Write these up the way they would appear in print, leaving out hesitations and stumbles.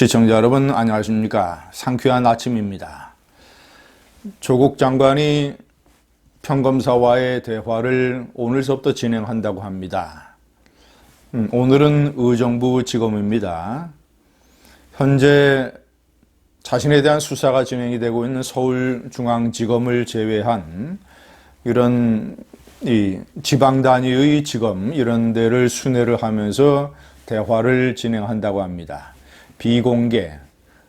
시청자 여러분 안녕하십니까. 상쾌한 아침입니다. 조국 장관이 평검사와의 대화를 오늘서부터 진행한다고 합니다. 오늘은 의정부 지검입니다. 현재 자신에 대한 수사가 진행이 되고 있는 서울중앙지검을 제외한 이런 지방 단위의 지검 이런 데를 순회를 하면서 대화를 진행한다고 합니다. 비공개,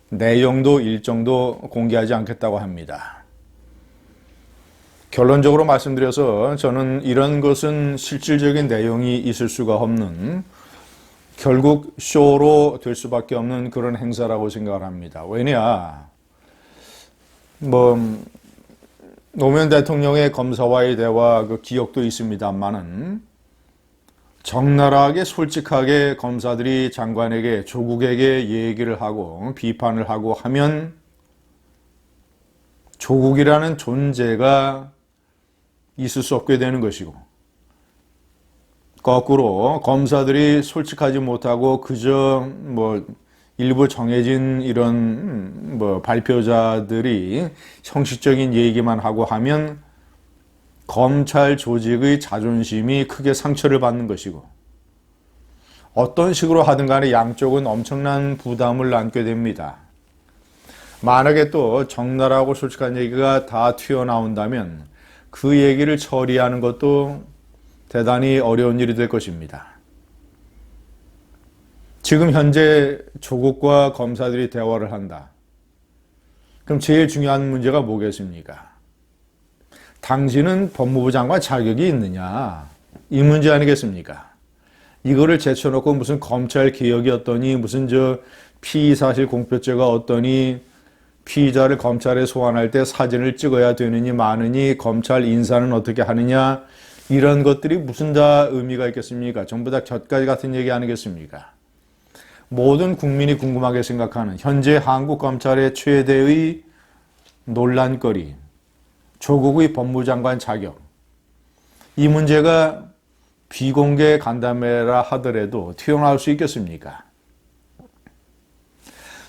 내용도 일정도 공개하지 않겠다고 합니다. 결론적으로 말씀드려서 저는 이런 것은 실질적인 내용이 있을 수가 없는 결국 쇼로 될 수밖에 없는 그런 행사라고 생각을 합니다. 왜냐? 노무현 대통령의 검사와의 대화 그 기억도 있습니다만은 적나라하게 솔직하게 검사들이 장관에게 조국에게 얘기를 하고 비판을 하고 하면 조국이라는 존재가 있을 수 없게 되는 것이고, 거꾸로 검사들이 솔직하지 못하고 그저 일부 정해진 이런 발표자들이 형식적인 얘기만 하고 하면 검찰 조직의 자존심이 크게 상처를 받는 것이고, 어떤 식으로 하든 간에 양쪽은 엄청난 부담을 안게 됩니다. 만약에 또 적나라하고 솔직한 얘기가 다 튀어나온다면 그 얘기를 처리하는 것도 대단히 어려운 일이 될 것입니다. 지금 현재 조국과 검사들이 대화를 한다. 그럼 제일 중요한 문제가 뭐겠습니까? 당신은 법무부 장관 자격이 있느냐? 이 문제 아니겠습니까? 이거를 제쳐놓고 무슨 검찰 개혁이었더니 무슨 피의사실 공표죄가 어떠니 피의자를 검찰에 소환할 때 사진을 찍어야 되느니 마느니 검찰 인사는 어떻게 하느냐 이런 것들이 무슨 다 의미가 있겠습니까? 전부 다 곁가지 같은 얘기 아니겠습니까? 모든 국민이 궁금하게 생각하는 현재 한국 검찰의 최대의 논란거리, 조국의 법무장관 자격, 이 문제가 비공개 간담회라 하더라도 튀어나올 수 있겠습니까?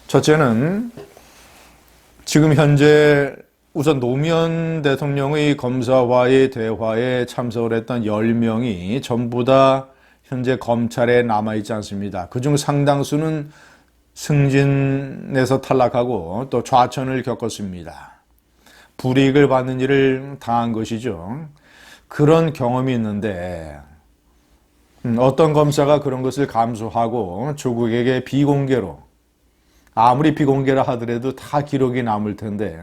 첫째는 지금 현재 우선 노무현 대통령의 검사와의 대화에 참석을 했던 10명이 전부 다 현재 검찰에 남아있지 않습니다. 그중 상당수는 승진에서 탈락하고 또 좌천을 겪었습니다. 불이익을 받는 일을 당한 것이죠. 그런 경험이 있는데 어떤 검사가 그런 것을 감수하고 조국에게 비공개로, 아무리 비공개라 하더라도 다 기록이 남을 텐데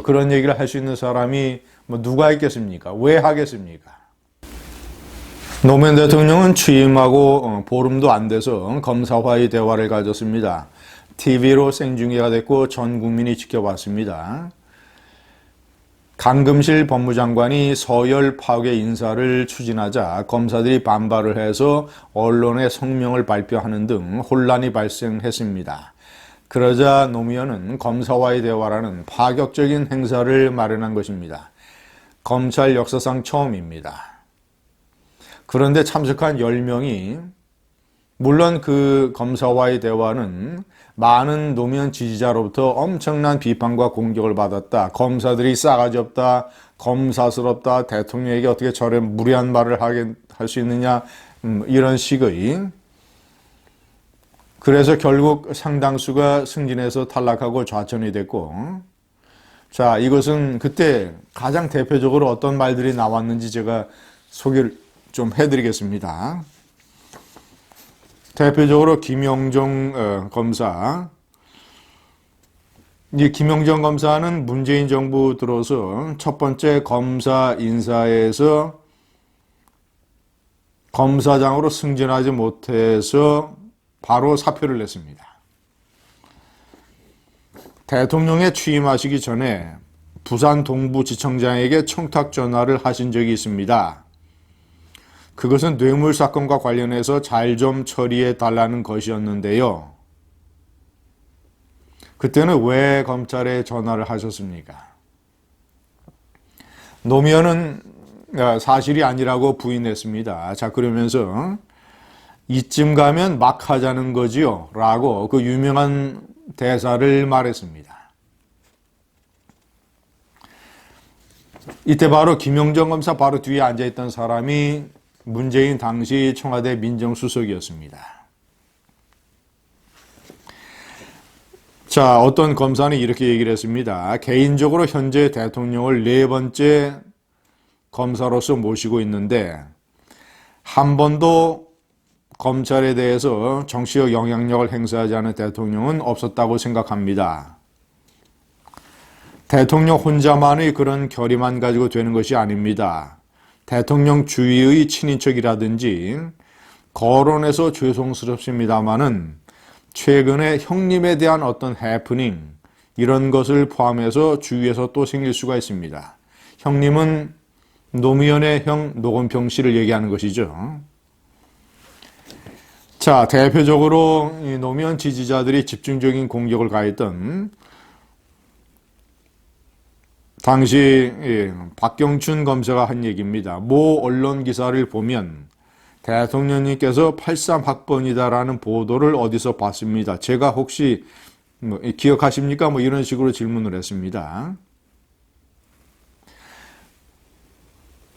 그런 얘기를 할 수 있는 사람이 누가 있겠습니까? 왜 하겠습니까? 노무현 대통령은 취임하고 보름도 안 돼서 검사와의 대화를 가졌습니다. TV로 생중계가 됐고 전 국민이 지켜봤습니다. 강금실 법무장관이 서열 파괴 인사를 추진하자 검사들이 반발을 해서 언론에 성명을 발표하는 등 혼란이 발생했습니다. 그러자 노무현은 검사와의 대화라는 파격적인 행사를 마련한 것입니다. 검찰 역사상 처음입니다. 그런데 참석한 10명이 물론 그 검사와의 대화는 많은 노무현 지지자로부터 엄청난 비판과 공격을 받았다. 검사들이 싸가지 없다. 검사스럽다. 대통령에게 어떻게 저런 무례한 말을 할 수 있느냐. 이런 식의. 그래서 결국 상당수가 승진해서 탈락하고 좌천이 됐고, 자, 이것은 그때 가장 대표적으로 어떤 말들이 나왔는지 제가 소개를 좀 해드리겠습니다. 대표적으로 김영정 검사. 이 김영정 검사는 문재인 정부 들어서 첫 번째 검사 인사에서 검사장으로 승진하지 못해서 바로 사표를 냈습니다. 대통령에 취임하시기 전에 부산 동부지청장에게 청탁 전화를 하신 적이 있습니다. 그것은 뇌물 사건과 관련해서 잘 좀 처리해 달라는 것이었는데요. 그때는 왜 검찰에 전화를 하셨습니까? 노무현은 사실이 아니라고 부인했습니다. 자, 그러면서 이쯤 가면 막 하자는 거지요 라고 그 유명한 대사를 말했습니다. 이때 바로 김영정 검사 바로 뒤에 앉아있던 사람이 문재인 당시 청와대 민정수석이었습니다. 자, 어떤 검사는 이렇게 얘기를 했습니다. 개인적으로 현재 대통령을 4번째 검사로서 모시고 있는데 한 번도 검찰에 대해서 정치적 영향력을 행사하지 않은 대통령은 없었다고 생각합니다. 대통령 혼자만의 그런 결의만 가지고 되는 것이 아닙니다. 대통령 주위의 친인척이라든지 거론해서 죄송스럽습니다마는 최근에 형님에 대한 어떤 해프닝 이런 것을 포함해서 주위에서 또 생길 수가 있습니다. 형님은 노무현의 형 노건평 씨를 얘기하는 것이죠. 자, 대표적으로 이 노무현 지지자들이 집중적인 공격을 가했던 당시 박경춘 검사가 한 얘기입니다. 모 언론 기사를 보면 대통령님께서 83학번이다라는 보도를 어디서 봤습니다. 제가 혹시 기억하십니까? 이런 식으로 질문을 했습니다.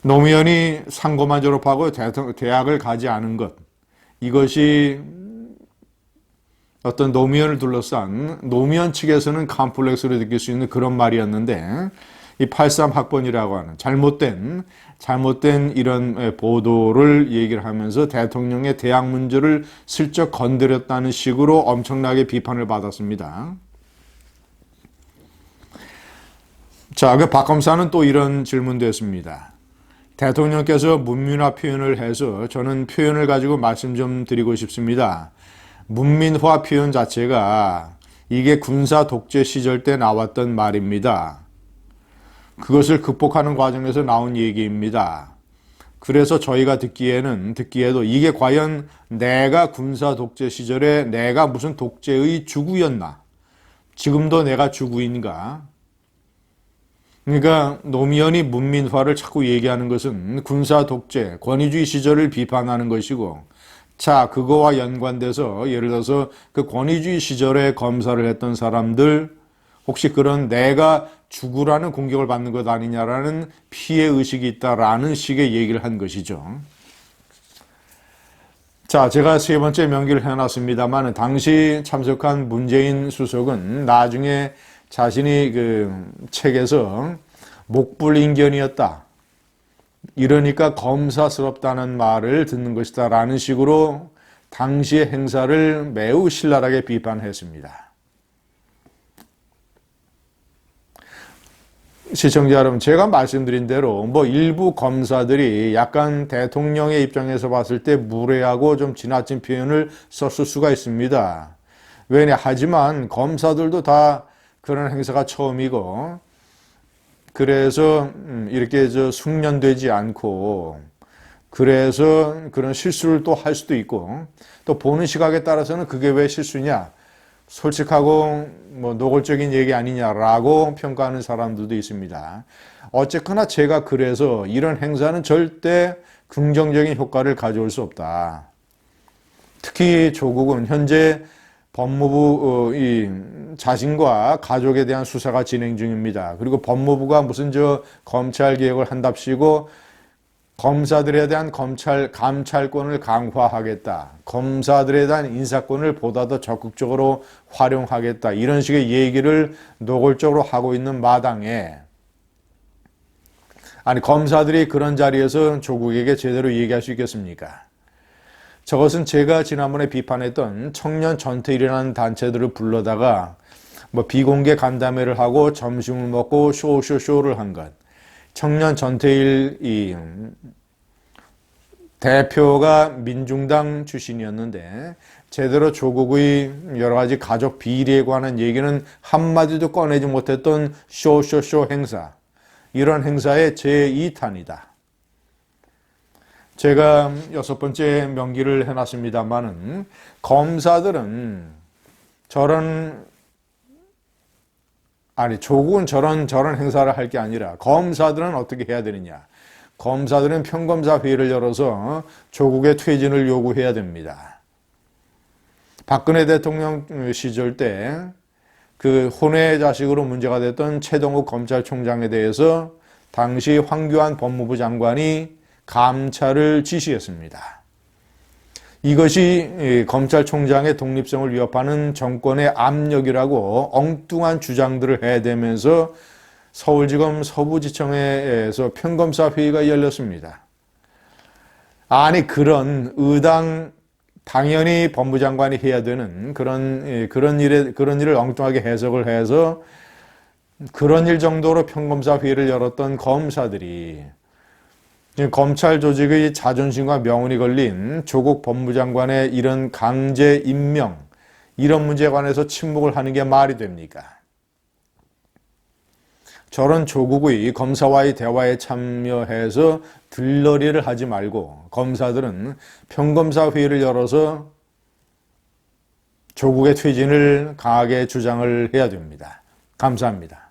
노무현이 상고만 졸업하고 대학을 가지 않은 것, 이것이 어떤 노무현을 둘러싼 노무현 측에서는 컴플렉스로 느낄 수 있는 그런 말이었는데 이 83학번이라고 하는 잘못된 이런 보도를 얘기를 하면서 대통령의 대학 문제를 슬쩍 건드렸다는 식으로 엄청나게 비판을 받았습니다. 자, 그 박 검사는 또 이런 질문도 했습니다. 대통령께서 문민화 표현을 해서 저는 표현을 가지고 말씀 좀 드리고 싶습니다. 문민화 표현 자체가 이게 군사 독재 시절 때 나왔던 말입니다. 그것을 극복하는 과정에서 나온 얘기입니다. 그래서 저희가 듣기에도 이게 과연 내가 군사 독재 시절에 내가 무슨 독재의 주구였나? 지금도 내가 주구인가? 그러니까 노무현이 문민화를 자꾸 얘기하는 것은 군사 독재, 권위주의 시절을 비판하는 것이고, 자, 그거와 연관돼서 예를 들어서 그 권위주의 시절에 검사를 했던 사람들 혹시 그런 내가 죽으라는 공격을 받는 것 아니냐라는 피해의식이 있다라는 식의 얘기를 한 것이죠. 자, 제가 3번째 명기를 해놨습니다만 당시 참석한 문재인 수석은 나중에 자신이 그 책에서 목불인견이었다. 이러니까 검사스럽다는 말을 듣는 것이다 라는 식으로 당시의 행사를 매우 신랄하게 비판했습니다. 시청자 여러분, 제가 말씀드린 대로 일부 검사들이 약간 대통령의 입장에서 봤을 때 무례하고 좀 지나친 표현을 썼을 수가 있습니다. 하지만 검사들도 다 그런 행사가 처음이고, 그래서 이렇게 숙련되지 않고, 그래서 그런 실수를 또 할 수도 있고, 또 보는 시각에 따라서는 그게 왜 실수냐, 솔직하고 노골적인 얘기 아니냐라고 평가하는 사람들도 있습니다. 어쨌거나 제가 그래서 이런 행사는 절대 긍정적인 효과를 가져올 수 없다. 특히 조국은 현재 법무부 자신과 가족에 대한 수사가 진행 중입니다. 그리고 법무부가 무슨 검찰 개혁을 한답시고 검사들에 대한 감찰권을 강화하겠다. 검사들에 대한 인사권을 보다 더 적극적으로 활용하겠다. 이런 식의 얘기를 노골적으로 하고 있는 마당에 검사들이 그런 자리에서 조국에게 제대로 얘기할 수 있겠습니까? 저것은 제가 지난번에 비판했던 청년 전태일이라는 단체들을 불러다가 비공개 간담회를 하고 점심을 먹고 쇼를 한 것. 청년 전태일 대표가 민중당 출신이었는데 제대로 조국의 여러 가지 가족 비리에 관한 얘기는 한마디도 꺼내지 못했던 쇼 행사. 이런 행사의 제2탄이다. 제가 6번째 명기를 해놨습니다만은 검사들은 조국은 저런 행사를 할 게 아니라 검사들은 어떻게 해야 되느냐. 검사들은 평검사 회의를 열어서 조국의 퇴진을 요구해야 됩니다. 박근혜 대통령 시절 때 그 혼외 자식으로 문제가 됐던 최동욱 검찰총장에 대해서 당시 황교안 법무부 장관이 감찰을 지시했습니다. 이것이 검찰총장의 독립성을 위협하는 정권의 압력이라고 엉뚱한 주장들을 해대면서 서울지검 서부지청에서 평검사 회의가 열렸습니다. 아니 그런 당연히 법무장관이 해야 되는 그런 일을 엉뚱하게 해석을 해서 그런 일 정도로 평검사 회의를 열었던 검사들이 검찰 조직의 자존심과 명운이 걸린 조국 법무장관의 이런 강제 임명, 이런 문제에 관해서 침묵을 하는 게 말이 됩니까? 저런 조국의 검사와의 대화에 참여해서 들러리를 하지 말고 검사들은 평검사 회의를 열어서 조국의 퇴진을 강하게 주장을 해야 됩니다. 감사합니다.